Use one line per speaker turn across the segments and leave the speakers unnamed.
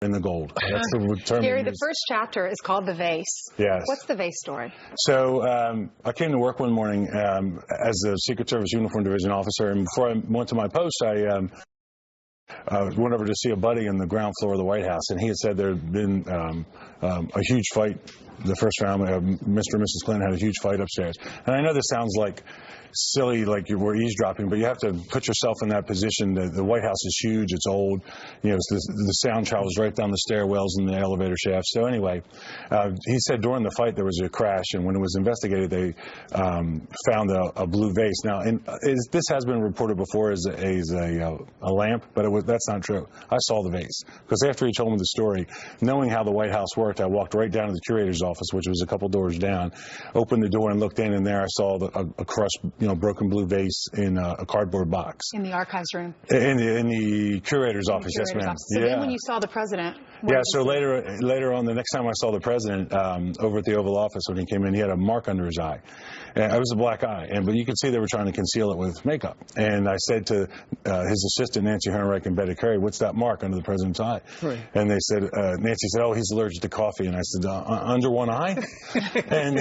in the gold. That's the term.
Gary, the first chapter is called The Vase.
Yes.
What's the Vase story?
So I came to work one morning as the Secret Service Uniform Division officer, and before I went to my post, I went over to see a buddy in the ground floor of the White House, and he had said there had been a huge fight. The first family, Mr. and Mrs. Clinton, had a huge fight upstairs. And I know this sounds like silly, like you were eavesdropping, but you have to put yourself in that position. The White House is huge, it's old, you know, the sound travels right down the stairwells and the elevator shafts. So anyway, he said during the fight there was a crash, and when it was investigated, they found a blue vase. Now, this has been reported before as a lamp, but that's not true. I saw the vase, because after he told me the story, knowing how the White House worked, I walked right down to the curator's office, which was a couple doors down, opened the door and looked in, and there I saw a crushed, broken blue vase in a cardboard box.
In the archives room?
In the curator's office, yes, ma'am.
So then when you saw the president...
Yeah, so later on, the next time I saw the president over at the Oval Office when he came in, he had a mark under his eye. And it was a black eye, but you could see they were trying to conceal it with makeup. And I said to his assistant, Nancy Herrenreich and Betty Carey, "What's that mark under the president's eye?" Right. And they said, Nancy said, "Oh, he's allergic to coffee." And I said, "Under one eye?" And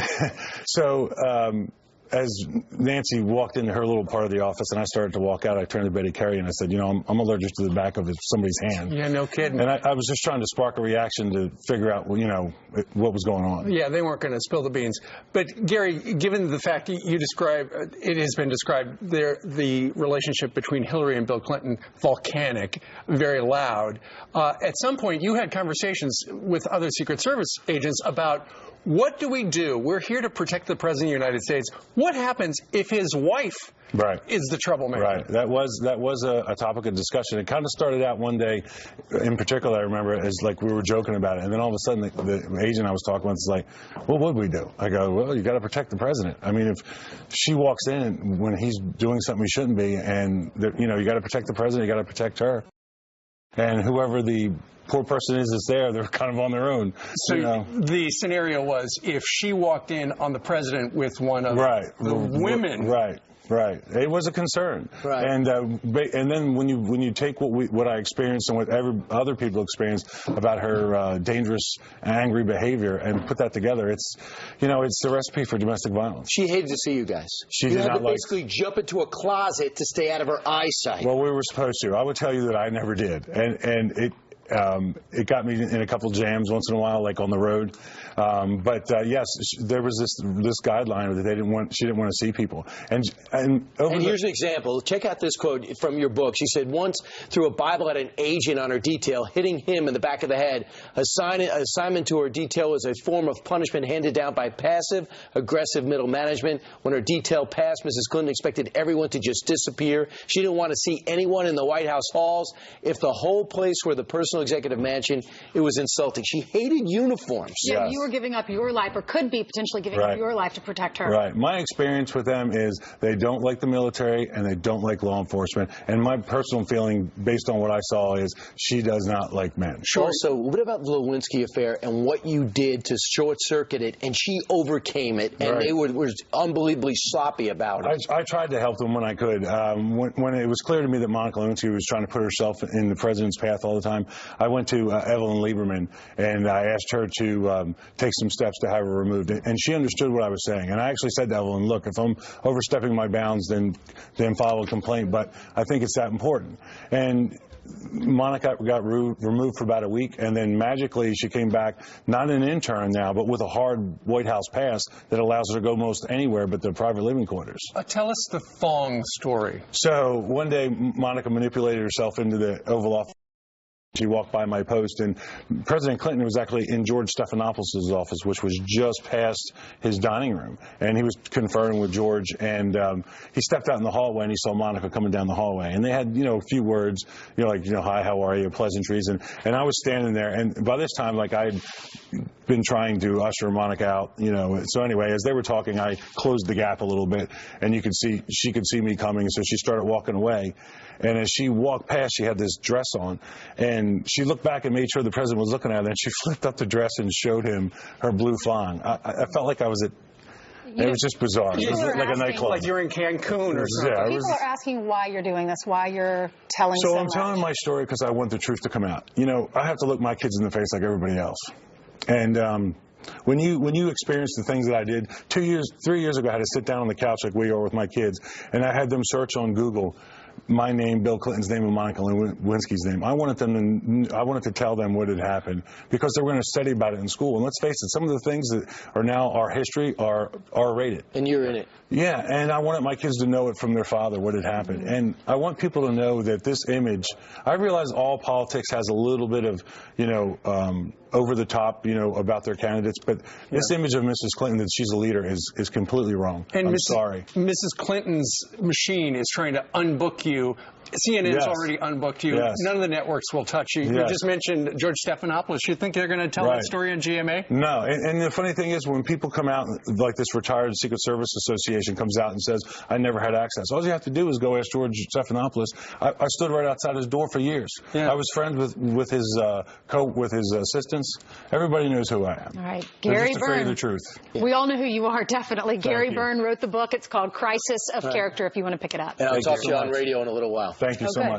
so... as Nancy walked into her little part of the office and I started to walk out, I turned to Betty Carey and I said, I'm allergic to the back of somebody's hand.
Yeah, no kidding.
And I was just trying to spark a reaction to figure out, what was going on.
Yeah, they weren't going to spill the beans. But, Gary, given the fact you describe, it has been described, the relationship between Hillary and Bill Clinton, volcanic, very loud. At some point, you had conversations with other Secret Service agents about what do we do? We're here to protect the President of the United States. What happens if his wife is the troublemaker?
Right. That was a topic of discussion. It kind of started out one day, in particular, I remember, as like we were joking about it. And then all of a sudden, the agent I was talking with is like, what would we do? I go, well, you got to protect the president. I mean, if she walks in when he's doing something he shouldn't be, and, you got to protect the president, you got to protect her. And whoever the poor person is that's there, they're kind of on their own.
So the scenario was if she walked in on the president with one of the women.
Right. It was a concern.
Right.
And then when you take what I experienced and what other people experienced about her dangerous, angry behavior and put that together, it's the recipe for domestic violence.
She hated to see you guys.
She did not like.
Basically jump into a closet to stay out of her eyesight.
Well, we were supposed to. I would tell you that I never did, and it got me in a couple jams once in a while, like on the road. But yes, there was this guideline that she didn't want to see people. And
here's an example. Check out this quote from your book. She said, "Once threw a Bible at an agent on her detail, hitting him in the back of the head. Assignment to her detail was a form of punishment handed down by passive, aggressive middle management. When her detail passed, Mrs. Clinton expected everyone to just disappear. She didn't want to see anyone in the White House halls. If the whole place were the personal executive mansion, it was insulting." She hated uniforms.
Yeah, yes. You were giving up your life, or could be potentially giving up your life to protect her.
Right. My experience with them is they don't like the military and they don't like law enforcement. And my personal feeling, based on what I saw, is she does not like men.
Sure. So, what about the Lewinsky affair and what you did to short-circuit it, and she overcame it, and they were unbelievably sloppy about it?
I tried to help them when I could. When it was clear to me that Monica Lewinsky was trying to put herself in the president's path all the time, I went to Evelyn Lieberman, and I asked her to take some steps to have her removed. And she understood what I was saying. And I actually said to Evelyn, look, if I'm overstepping my bounds, then file a complaint. But I think it's that important. And Monica got removed for about a week, and then magically she came back, not an intern now, but with a hard White House pass that allows her to go most anywhere but the private living quarters.
Tell us the thong story.
So one day Monica manipulated herself into the Oval Office. She walked by my post, and President Clinton was actually in George Stephanopoulos' office, which was just past his dining room. And he was conferring with George, and he stepped out in the hallway, and he saw Monica coming down the hallway. And they had, a few words, hi, how are you, pleasantries. And I was standing there, and by this time, I had been trying to usher Monica out, So anyway, as they were talking, I closed the gap a little bit, and she could see me coming, so she started walking away. And as she walked past, she had this dress on, and she looked back and made sure the president was looking at her, and she flipped up the dress and showed him her blue thong. I felt like I was at It was just bizarre. It was
People are
like a
asking-
nightclub.
Like you're in Cancun or something.
Yeah, it
People
was-
are asking why you're doing this, why you're telling
So
so
I'm
much.
telling my story because I want the truth to come out. You know, I have to look my kids in the face like everybody else. And when you experience the things that I did 3 years ago, I had to sit down on the couch like we are with my kids, and I had them search on Google my name, Bill Clinton's name, and Monica Lewinsky's name. I wanted to tell them what had happened because they were going to study about it in school. And let's face it, some of the things that are now our history are R-rated.
And you're in it.
Yeah, and I wanted my kids to know it from their father, what had happened. And I want people to know that this image, I realize all politics has a little bit of, over the top, about their candidates, but this image of Mrs. Clinton, that she's a leader, is completely wrong.
And
I'm sorry.
Mrs. Clinton's machine is trying to unbook you. CNN's
Yes.
already unbooked you.
Yes.
None of the networks will touch you. You
Yes.
just mentioned George Stephanopoulos. You think they're going to tell
Right.
that story on GMA?
No, and the funny thing is when people come out, like this retired Secret Service Association comes out and says, I never had access. All you have to do is go ask George Stephanopoulos. I stood right outside his door for years.
Yeah.
I was friends with his assistants. Everybody knows who I am.
All right,
They're
Gary
just afraid of
Byrne.
the truth.
We all know who you are, definitely. Gary
you.
Byrne wrote the book. It's called Crisis of Character, if you want to pick it up.
And I'll
Thank
talk
you
to you
so
on
much.
radio in a little while.
Thank you so
Okay.
much.